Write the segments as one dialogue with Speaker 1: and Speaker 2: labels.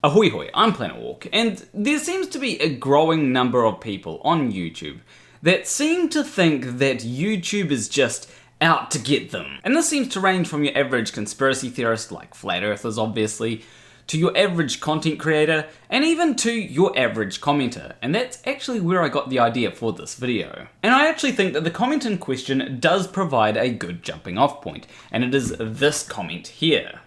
Speaker 1: Ahoy hoy, I'm Planarwalk, and there seems to be a growing number of people on YouTube that seem to think that YouTube is just out to get them. And this seems to range from your average conspiracy theorist, like flat earthers obviously, to your average content creator, and even to your average commenter. And that's actually where I got the idea for this video. And I actually think that the comment in question does provide a good jumping off point, and it is this comment here.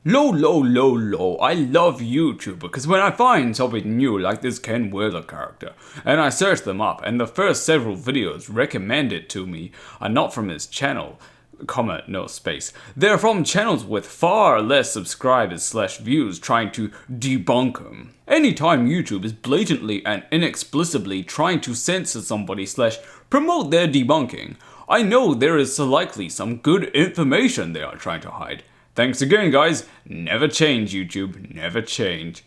Speaker 1: Lo, I love YouTube because when I find something new like this Ken Wheeler character, and I search them up, and the first several videos recommended to me are not from his channel, comma, no space. They're from channels with far less subscribers / views trying to debunk him. Anytime YouTube is blatantly and inexplicably trying to censor somebody / promote their debunking, I know there is likely some good information they are trying to hide. Thanks again, guys. Never change, YouTube. Never change.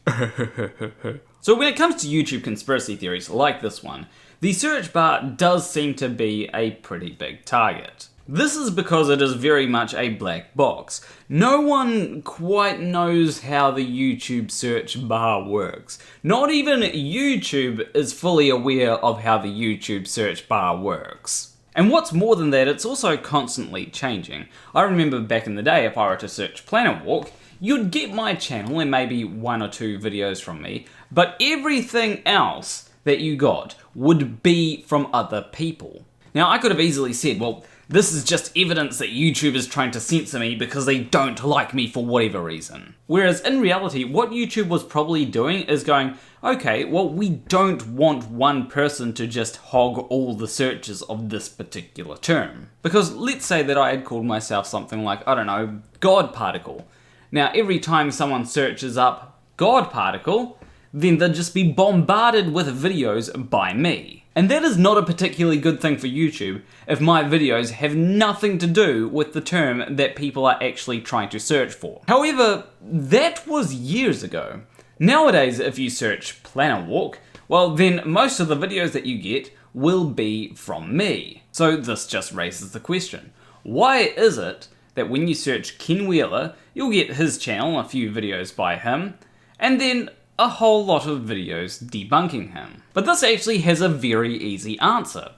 Speaker 1: So when it comes to YouTube conspiracy theories like this one, the search bar does seem to be a pretty big target. This is because it is very much a black box. No one quite knows how the YouTube search bar works. Not even YouTube is fully aware of how the YouTube search bar works. And what's more than that, it's also constantly changing. I remember back in the day, if I were to search Planarwalk, you'd get my channel and maybe 1 or 2 videos from me, but everything else that you got would be from other people. Now, I could have easily said, well, this is just evidence that YouTube is trying to censor me because they don't like me for whatever reason. Whereas in reality, what YouTube was probably doing is going, okay, well, we don't want one person to just hog all the searches of this particular term. Because let's say that I had called myself something like, I don't know, God Particle. Now, every time someone searches up God Particle, then they'll just be bombarded with videos by me. And that is not a particularly good thing for YouTube if my videos have nothing to do with the term that people are actually trying to search for. However, that was years ago. Nowadays, if you search Planarwalk, well then most of the videos that you get will be from me. So this just raises the question, why is it that when you search Ken Wheeler, you'll get his channel, a few videos by him, and then a whole lot of videos debunking him? But this actually has a very easy answer.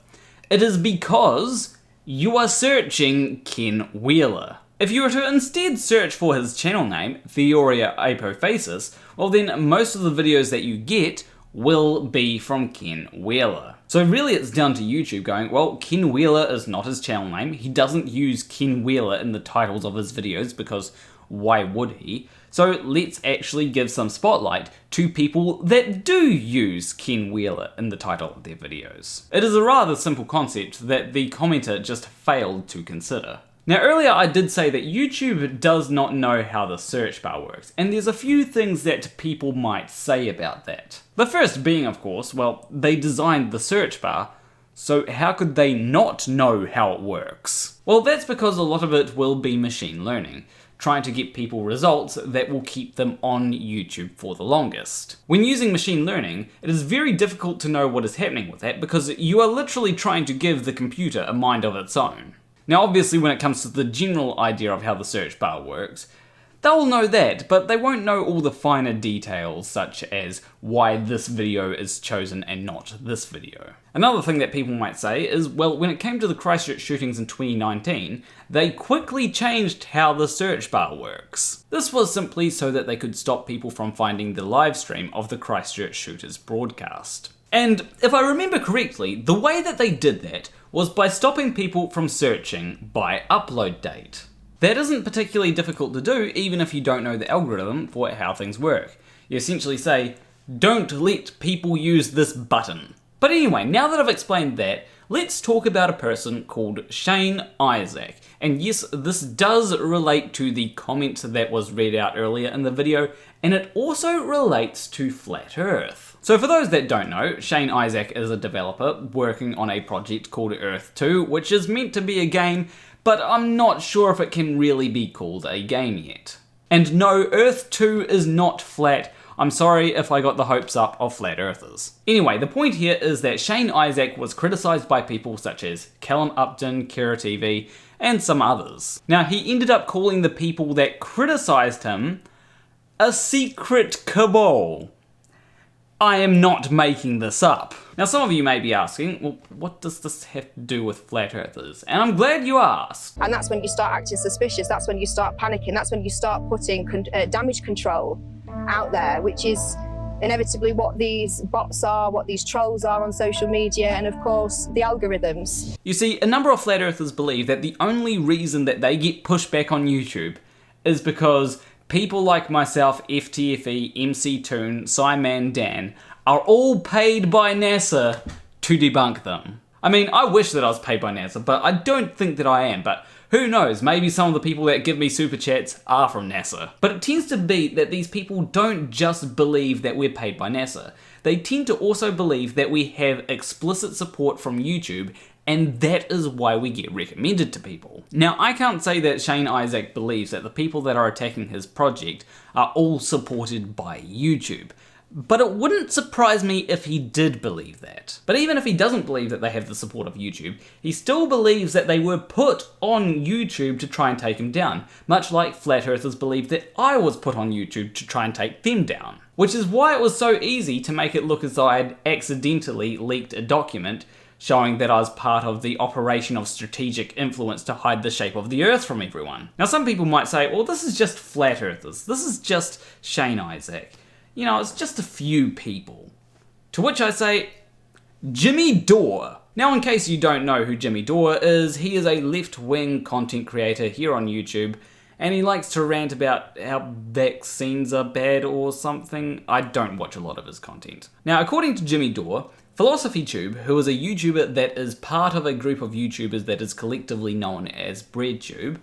Speaker 1: It is because you are searching Ken Wheeler. If you were to instead search for his channel name, Theoria Apophasis, well then most of the videos that you get will be from Ken Wheeler. So really it's down to YouTube going, well, Ken Wheeler is not his channel name, he doesn't use Ken Wheeler in the titles of his videos because why would he? So let's actually give some spotlight to people that do use Ken Wheeler in the title of their videos. It is a rather simple concept that the commenter just failed to consider. Now earlier I did say that YouTube does not know how the search bar works, and there's a few things that people might say about that. The first being, of course, well, they designed the search bar, so how could they not know how it works? Well, that's because a lot of it will be machine learning, trying to get people results that will keep them on YouTube for the longest. When using machine learning, it is very difficult to know what is happening with that because you are literally trying to give the computer a mind of its own. Now obviously when it comes to the general idea of how the search bar works, they'll know that, but they won't know all the finer details such as why this video is chosen and not this video. Another thing that people might say is, well, when it came to the Christchurch shootings in 2019, they quickly changed how the search bar works. This was simply so that they could stop people from finding the live stream of the Christchurch shooters broadcast. And if I remember correctly, the way that they did that was by stopping people from searching by upload date. That isn't particularly difficult to do even if you don't know the algorithm for how things work. You essentially say, don't let people use this button. But anyway, now that I've explained that, let's talk about a person called Shane Isaac. And yes, this does relate to the comment that was read out earlier in the video, and it also relates to Flat Earth. So for those that don't know, Shane Isaac is a developer working on a project called Earth-2, which is meant to be a game, but I'm not sure if it can really be called a game yet. And no, Earth-2 is not flat. I'm sorry if I got the hopes up of flat earthers. Anyway, the point here is that Shane Isaac was criticised by people such as Callum Upton, Kira TV, and some others. Now he ended up calling the people that criticised him A secret cabal. I am not making this up. Now some of you may be asking, well, what does this have to do with flat earthers? And I'm glad you asked.
Speaker 2: And that's when you start acting suspicious, that's when you start panicking, that's when you start putting damage control out there, which is inevitably what these bots are, what these trolls are on social media, and of course, the algorithms.
Speaker 1: You see, a number of flat earthers believe that the only reason that they get pushed back on YouTube is because people like myself, FTFE, MCToon, mundane, are all paid by NASA to debunk them. I mean, I wish that I was paid by NASA, but I don't think that I am, but who knows, maybe some of the people that give me super chats are from NASA. But it tends to be that these people don't just believe that we're paid by NASA. They tend to also believe that we have explicit support from YouTube, and that is why we get recommended to people. Now, I can't say that Shane Isaac believes that the people that are attacking his project are all supported by YouTube, but it wouldn't surprise me if he did believe that. But even if he doesn't believe that they have the support of YouTube, he still believes that they were put on YouTube to try and take him down, much like flat earthers believe that I was put on YouTube to try and take them down. Which is why it was so easy to make it look as though I had accidentally leaked a document showing that I was part of the operation of strategic influence to hide the shape of the Earth from everyone. Now some people might say, well, this is just flat earthers, this is just Shane Isaac. You know, it's just a few people. To which I say, Jimmy Dore. Now in case you don't know who Jimmy Dore is, he is a left-wing content creator here on YouTube, and he likes to rant about how vaccines are bad or something. I don't watch a lot of his content. Now according to Jimmy Dore, PhilosophyTube, who is a YouTuber that is part of a group of YouTubers that is collectively known as BreadTube,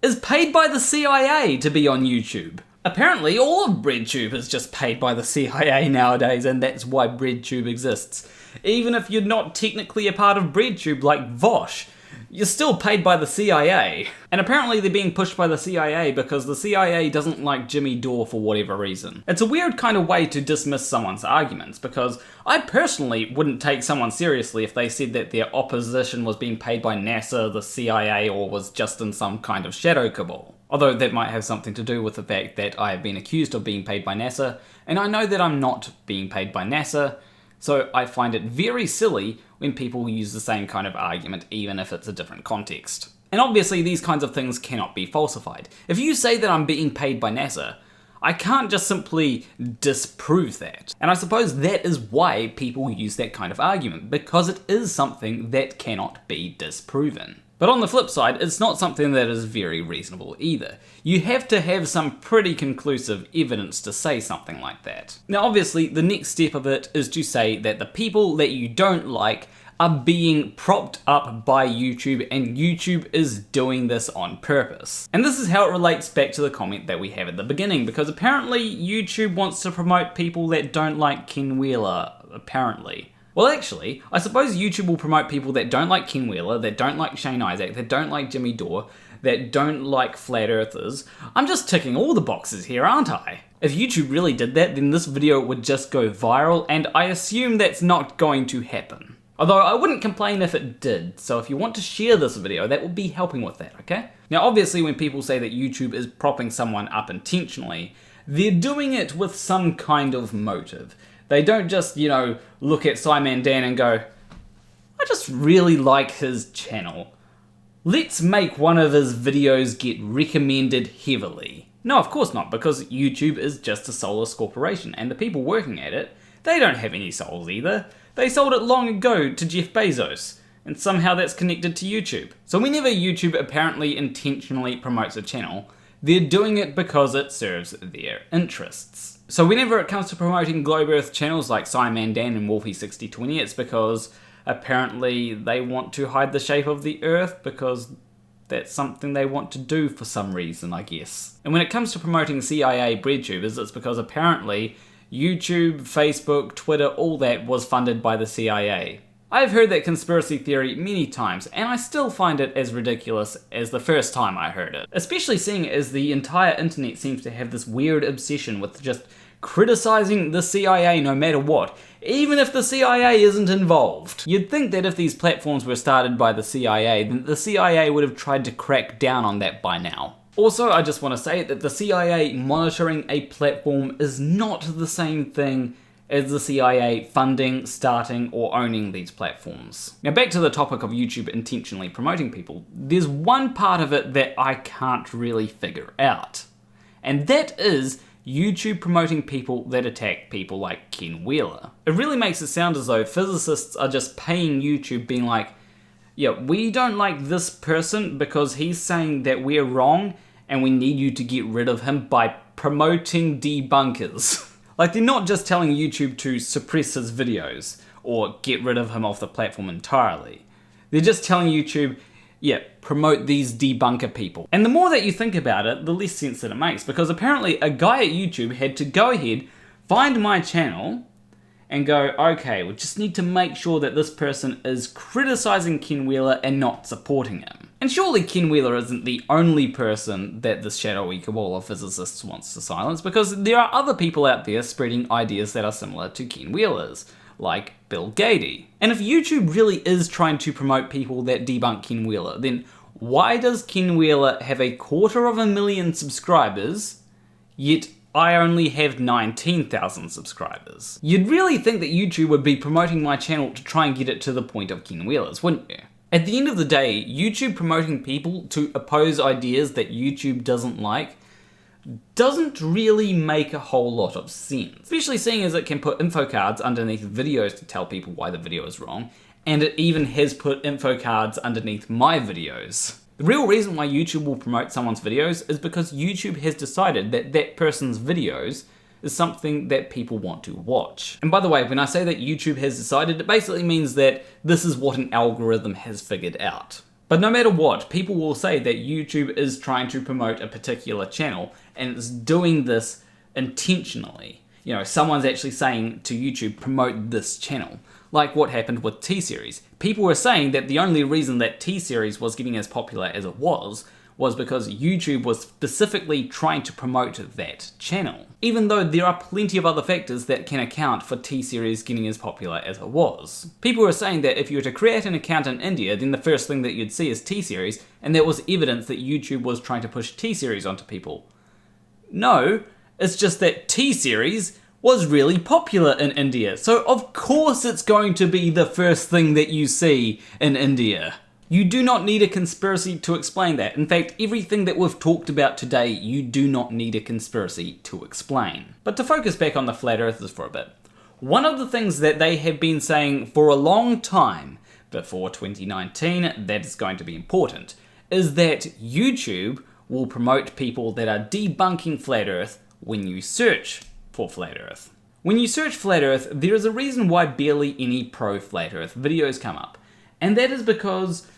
Speaker 1: is paid by the CIA to be on YouTube. Apparently all of BreadTube is just paid by the CIA nowadays, and that's why BreadTube exists. Even if you're not technically a part of BreadTube like Vosh, you're still paid by the CIA. And apparently they're being pushed by the CIA because the CIA doesn't like Jimmy Dore for whatever reason. It's a weird kind of way to dismiss someone's arguments, because I personally wouldn't take someone seriously if they said that their opposition was being paid by NASA, the CIA, or was just in some kind of shadow cabal. Although that might have something to do with the fact that I have been accused of being paid by NASA, and I know that I'm not being paid by NASA, so I find it very silly when people use the same kind of argument even if it's a different context. And obviously these kinds of things cannot be falsified. If you say that I'm being paid by NASA, I can't just simply disprove that. And I suppose that is why people use that kind of argument, because it is something that cannot be disproven. But on the flip side, it's not something that is very reasonable either. You have to have some pretty conclusive evidence to say something like that. Now obviously, the next step of it is to say that the people that you don't like are being propped up by YouTube, and YouTube is doing this on purpose. And this is how it relates back to the comment that we have at the beginning, because apparently YouTube wants to promote people that don't like Ken Wheeler, apparently. Well actually, I suppose YouTube will promote people that don't like Ken Wheeler, that don't like Shane Isaac, that don't like Jimmy Dore, that don't like flat earthers. I'm just ticking all the boxes here, aren't I? If YouTube really did that, then this video would just go viral, and I assume that's not going to happen. Although I wouldn't complain if it did, so if you want to share this video, that would be helping with that, okay? Now obviously when people say that YouTube is propping someone up intentionally, they're doing it with some kind of motive. They don't just, you know, look at mundane and go, I just really like his channel. Let's make one of his videos get recommended heavily. No, of course not, because YouTube is just a soulless corporation, and the people working at it, they don't have any souls either. They sold it long ago to Jeff Bezos, and somehow that's connected to YouTube. So whenever YouTube apparently intentionally promotes a channel, they're doing it because it serves their interests. So whenever it comes to promoting Globe Earth channels like mundane and Wolfie 6020, it's because apparently they want to hide the shape of the Earth, because that's something they want to do for some reason, I guess. And when it comes to promoting CIA breadtubers, it's because apparently YouTube, Facebook, Twitter, all that was funded by the CIA. I've heard that conspiracy theory many times, and I still find it as ridiculous as the first time I heard it. Especially seeing as the entire internet seems to have this weird obsession with just criticizing the CIA no matter what, even if the CIA isn't involved. You'd think that if these platforms were started by the CIA, then the CIA would have tried to crack down on that by now. Also, I just want to say that the CIA monitoring a platform is not the same thing as the CIA funding, starting, or owning these platforms. Now back to the topic of YouTube intentionally promoting people, there's one part of it that I can't really figure out. And that is YouTube promoting people that attack people like Ken Wheeler. It really makes it sound as though physicists are just paying YouTube being like, yeah, we don't like this person because he's saying that we're wrong and we need you to get rid of him by promoting debunkers. Like, they're not just telling YouTube to suppress his videos or get rid of him off the platform entirely. They're just telling YouTube, yeah, promote these debunker people. And the more that you think about it, the less sense that it makes, because apparently a guy at YouTube had to go ahead, find my channel, and go, okay, we just need to make sure that this person is criticizing Ken Wheeler and not supporting him. And surely Ken Wheeler isn't the only person that this shadowy cabal of physicists wants to silence, because there are other people out there spreading ideas that are similar to Ken Wheeler's, like Bill Gates. And if YouTube really is trying to promote people that debunk Ken Wheeler, then why does Ken Wheeler have 250,000 subscribers, yet I only have 19,000 subscribers? You'd really think that YouTube would be promoting my channel to try and get it to the point of Ken Wheeler's, wouldn't you? At the end of the day, YouTube promoting people to oppose ideas that YouTube doesn't like doesn't really make a whole lot of sense. Especially seeing as it can put info cards underneath videos to tell people why the video is wrong, and it even has put info cards underneath my videos. The real reason why YouTube will promote someone's videos is because YouTube has decided that that person's videos is something that people want to watch. And by the way, when I say that YouTube has decided, it basically means that this is what an algorithm has figured out. But no matter what, people will say that YouTube is trying to promote a particular channel and it's doing this intentionally. You know, someone's actually saying to YouTube, promote this channel. Like what happened with T-Series. People were saying that the only reason that T-Series was getting as popular as it was because YouTube was specifically trying to promote that channel. Even though there are plenty of other factors that can account for T-Series getting as popular as it was. People were saying that if you were to create an account in India, then the first thing that you'd see is T-Series, and that was evidence that YouTube was trying to push T-Series onto people. No, it's just that T-Series was really popular in India, so of course it's going to be the first thing that you see in India. You do not need a conspiracy to explain that. In fact, everything that we've talked about today, you do not need a conspiracy to explain. But to focus back on the flat earthers for a bit, one of the things that they have been saying for a long time, before 2019, that is going to be important, is that YouTube will promote people that are debunking flat earth when you search for flat earth. When you search flat earth, there is a reason why barely any pro-flat earth videos come up, and that is because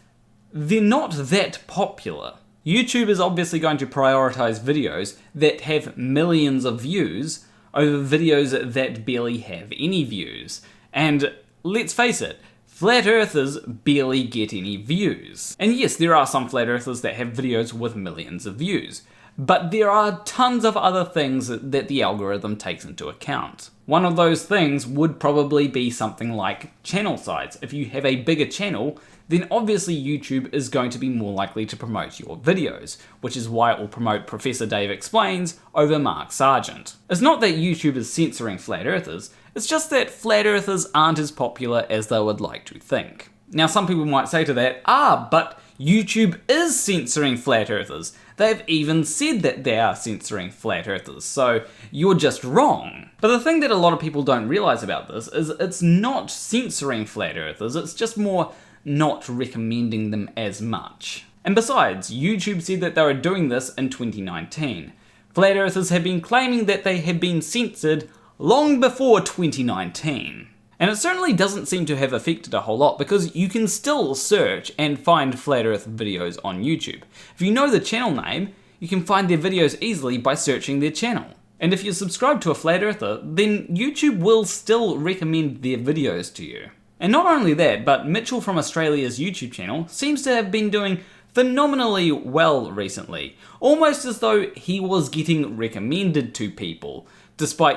Speaker 1: they're not that popular. YouTube is obviously going to prioritize videos that have millions of views over videos that barely have any views. And let's face it, flat earthers barely get any views. And yes, there are some flat earthers that have videos with millions of views, but there are tons of other things that the algorithm takes into account. One of those things would probably be something like channel size. If you have a bigger channel, then obviously YouTube is going to be more likely to promote your videos, which is why it will promote Professor Dave Explains over Mark Sargent. It's not that YouTube is censoring flat earthers, it's just that flat earthers aren't as popular as they would like to think. Now some people might say to that, but YouTube is censoring flat earthers. They've even said that they are censoring flat earthers, so you're just wrong. But the thing that a lot of people don't realize about this is it's not censoring flat earthers, it's just more not recommending them as much. And besides, YouTube said that they were doing this in 2019. Flat earthers have been claiming that they have been censored long before 2019. And it certainly doesn't seem to have affected a whole lot because you can still search and find flat earth videos on YouTube. If you know the channel name, you can find their videos easily by searching their channel. And if you're subscribed to a flat earther, then YouTube will still recommend their videos to you. And not only that, but Mitchell from Australia's YouTube channel seems to have been doing phenomenally well recently, almost as though he was getting recommended to people, despite,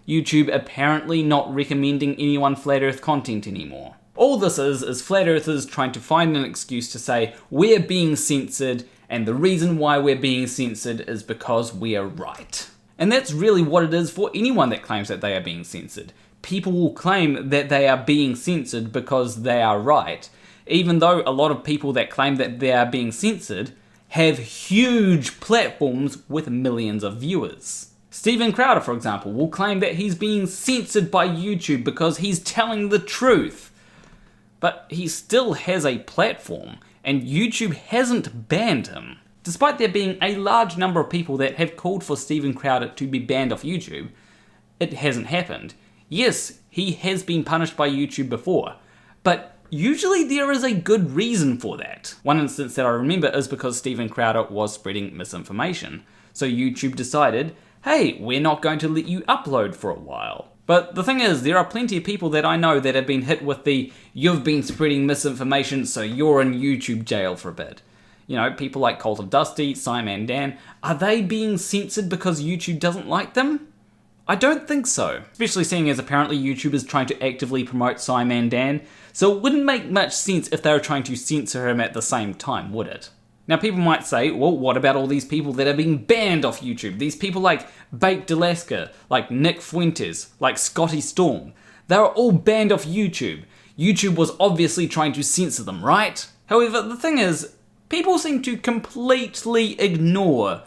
Speaker 1: YouTube apparently not recommending anyone flat earth content anymore. All this is flat earthers trying to find an excuse to say, we're being censored and the reason why we're being censored is because we are right. And that's really what it is for anyone that claims that they are being censored. People will claim that they are being censored because they are right, even though a lot of people that claim that they are being censored have huge platforms with millions of viewers. Steven Crowder, for example, will claim that he's being censored by YouTube because he's telling the truth. But he still has a platform, and YouTube hasn't banned him. Despite there being a large number of people that have called for Steven Crowder to be banned off YouTube, it hasn't happened. Yes, he has been punished by YouTube before, but usually there is a good reason for that. One instance that I remember is because Steven Crowder was spreading misinformation. So YouTube decided, hey, we're not going to let you upload for a while. But the thing is, there are plenty of people that I know that have been hit with the, you've been spreading misinformation, so you're in YouTube jail for a bit. You know, people like Cult of Dusty, Simon Dan, are they being censored because YouTube doesn't like them? I don't think so. Especially seeing as apparently YouTube is trying to actively promote Simon Dan, so it wouldn't make much sense if they were trying to censor him at the same time, would it? Now people might say, well, what about all these people that are being banned off YouTube? These people like Baked Alaska, like Nick Fuentes, like Scotty Storm. They are all banned off YouTube. YouTube was obviously trying to censor them, right? However, the thing is, people seem to completely ignore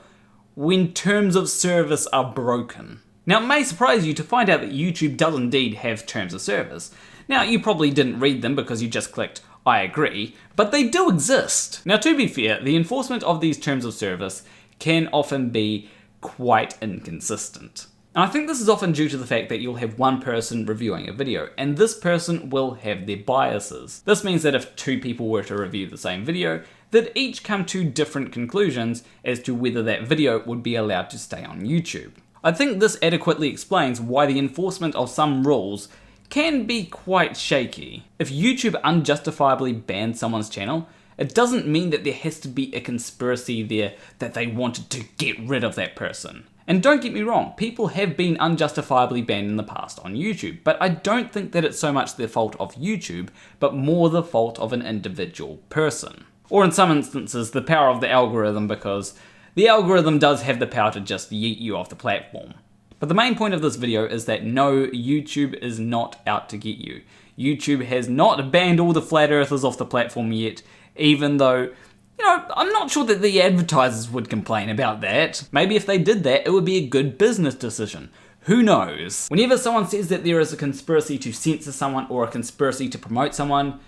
Speaker 1: when terms of service are broken. Now, it may surprise you to find out that YouTube does indeed have terms of service. Now, you probably didn't read them because you just clicked, I agree, but they do exist. Now, to be fair, the enforcement of these terms of service can often be quite inconsistent. And I think this is often due to the fact that you'll have one person reviewing a video, and this person will have their biases. This means that if two people were to review the same video, they'd each come to different conclusions as to whether that video would be allowed to stay on YouTube. I think this adequately explains why the enforcement of some rules can be quite shaky. If YouTube unjustifiably bans someone's channel, it doesn't mean that there has to be a conspiracy there that they wanted to get rid of that person. And don't get me wrong, people have been unjustifiably banned in the past on YouTube, but I don't think that it's so much the fault of YouTube, but more the fault of an individual person. Or in some instances, the power of the algorithm, because the algorithm does have the power to just yeet you off the platform. But the main point of this video is that no, YouTube is not out to get you. YouTube has not banned all the flat earthers off the platform yet, even though, you know, I'm not sure that the advertisers would complain about that. Maybe if they did that, it would be a good business decision. Who knows? Whenever someone says that there is a conspiracy to censor someone or a conspiracy to promote someone,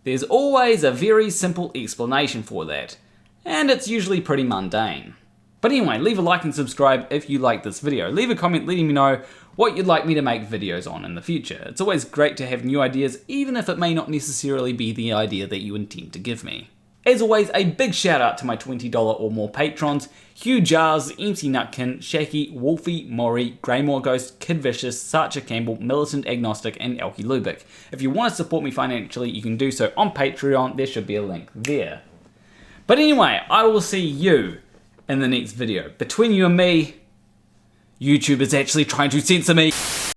Speaker 1: there's always a very simple explanation for that. And it's usually pretty mundane. But anyway, leave a like and subscribe if you like this video. Leave a comment letting me know what you'd like me to make videos on in the future. It's always great to have new ideas, even if it may not necessarily be the idea that you intend to give me. As always, a big shout out to my $20 or more patrons, Hugh Jarsz, M.C.Nutkin, SHaKie, Wolfie, Morrie, Graymore Ghost, KidVicious, Sacha Campbell, Militant Agnostic, and Elke Loobuyck. If you want to support me financially, you can do so on Patreon. There should be a link there. But anyway, I will see you in the next video. Between you and me, YouTube is actually trying to censor me.